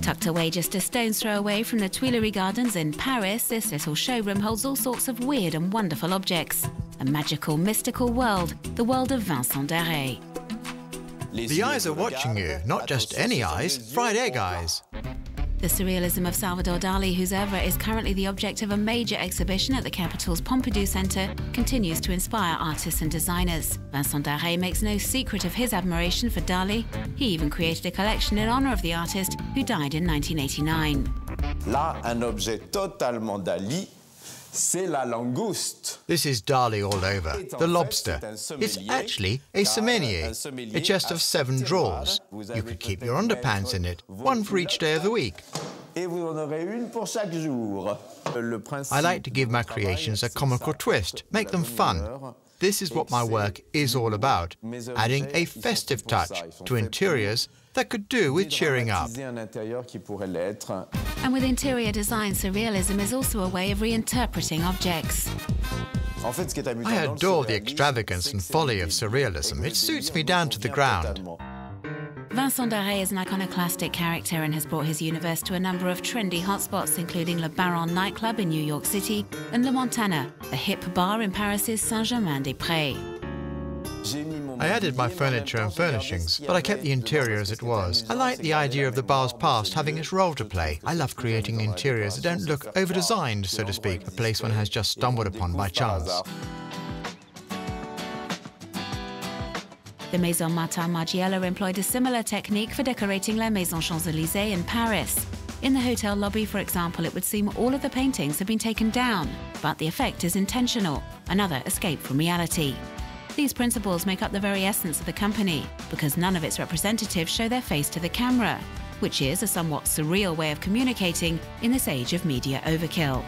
Tucked away just a stone's throw away from the Tuileries Gardens in Paris, this little showroom holds all sorts of weird and wonderful objects. A magical, mystical world, the world of Vincent Darré. The eyes are watching you, not just any eyes, fried egg eyes. The surrealism of Salvador Dali, whose oeuvre is currently the object of a major exhibition at the capital's Pompidou Centre, continues to inspire artists and designers. Vincent Darré makes no secret of his admiration for Dali. He even created a collection in honour of the artist, who died in 1989. Là, un objet totalement Dali. C'est la langouste. This is Dali all over, the lobster. It's actually a sommelier, a chest of 7 drawers. You could keep your underpants in it, one for each day of the week. I like to give my creations a comical twist, make them fun. This is what my work is all about, adding a festive touch to interiors that could do with cheering up. And with interior design, surrealism is also a way of reinterpreting objects. I adore the extravagance and folly of surrealism. It suits me down to the ground. Vincent Darré is an iconoclastic character and has brought his universe to a number of trendy hotspots, including Le Baron nightclub in New York City and Le Montana, a hip bar in Paris's Saint-Germain-des-Prés. I added my furniture and furnishings, but I kept the interior as it was. I like the idea of the bar's past having its role to play. I love creating interiors that don't look over-designed, so to speak, a place one has just stumbled upon by chance. The Maison Martin Margiela employed a similar technique for decorating La Maison Champs-Élysées in Paris. In the hotel lobby, for example, it would seem all of the paintings have been taken down, but the effect is intentional, another escape from reality. These principles make up the very essence of the company, because none of its representatives show their face to the camera, which is a somewhat surreal way of communicating in this age of media overkill.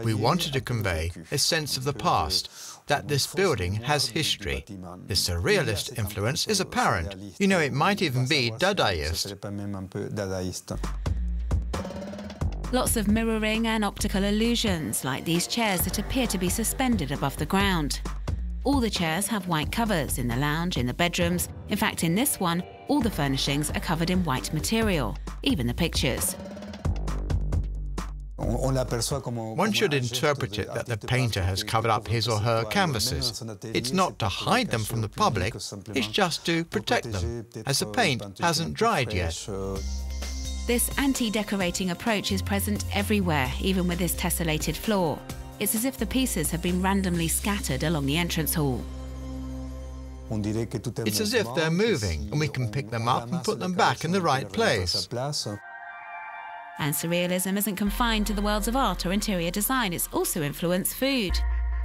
We wanted to convey a sense of the past, that this building has history. The surrealist influence is apparent. You know, it might even be Dadaist. Lots of mirroring and optical illusions, like these chairs that appear to be suspended above the ground. All the chairs have white covers in the lounge, in the bedrooms. In fact, in this one, all the furnishings are covered in white material, even the pictures. One should interpret it that the painter has covered up his or her canvases. It's not to hide them from the public, it's just to protect them, as the paint hasn't dried yet. This anti-decorating approach is present everywhere, even with this tessellated floor. It's as if the pieces have been randomly scattered along the entrance hall. It's as if they're moving, and we can pick them up and put them back in the right place. And surrealism isn't confined to the worlds of art or interior design, it's also influenced food.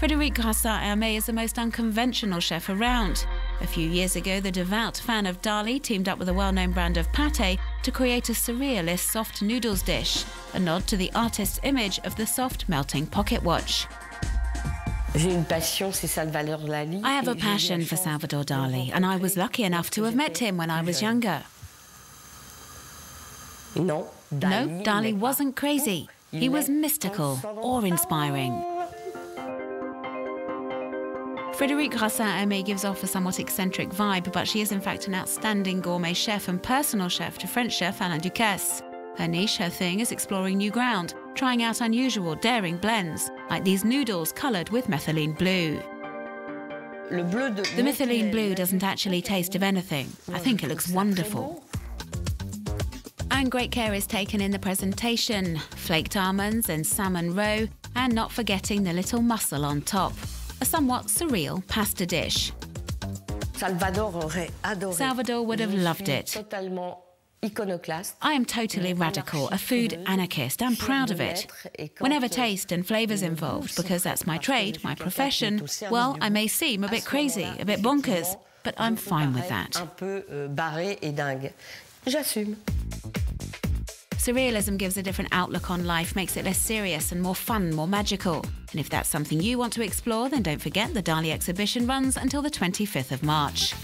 Frédéric Grassin-Hermé is the most unconventional chef around. A few years ago, the devout fan of Dali teamed up with a well-known brand of pâté to create a surrealist soft noodles dish, a nod to the artist's image of the soft melting pocket watch. I have a passion for Salvador Dali, and I was lucky enough to have met him when I was younger. No, Dali wasn't crazy. He was mystical, awe-inspiring. Frédéric Grassin-Hermé gives off a somewhat eccentric vibe, but she is in fact an outstanding gourmet chef and personal chef to French chef Alain Ducasse. Her niche, her thing, is exploring new ground, trying out unusual, daring blends, like these noodles coloured with methylene blue. The methylene blue doesn't actually taste of anything. I think it looks wonderful. And great care is taken in the presentation. Flaked almonds and salmon roe, and not forgetting the little mussel on top. A somewhat surreal pasta dish. Salvador would have loved it. I am totally radical, a food anarchist. I'm proud of it. Whenever taste and flavour's involved, because that's my trade, my profession, well, I may seem a bit crazy, a bit bonkers, but I'm fine with that. Surrealism gives a different outlook on life, makes it less serious and more fun, more magical. And if that's something you want to explore, then don't forget the Dali exhibition runs until the 25th of March.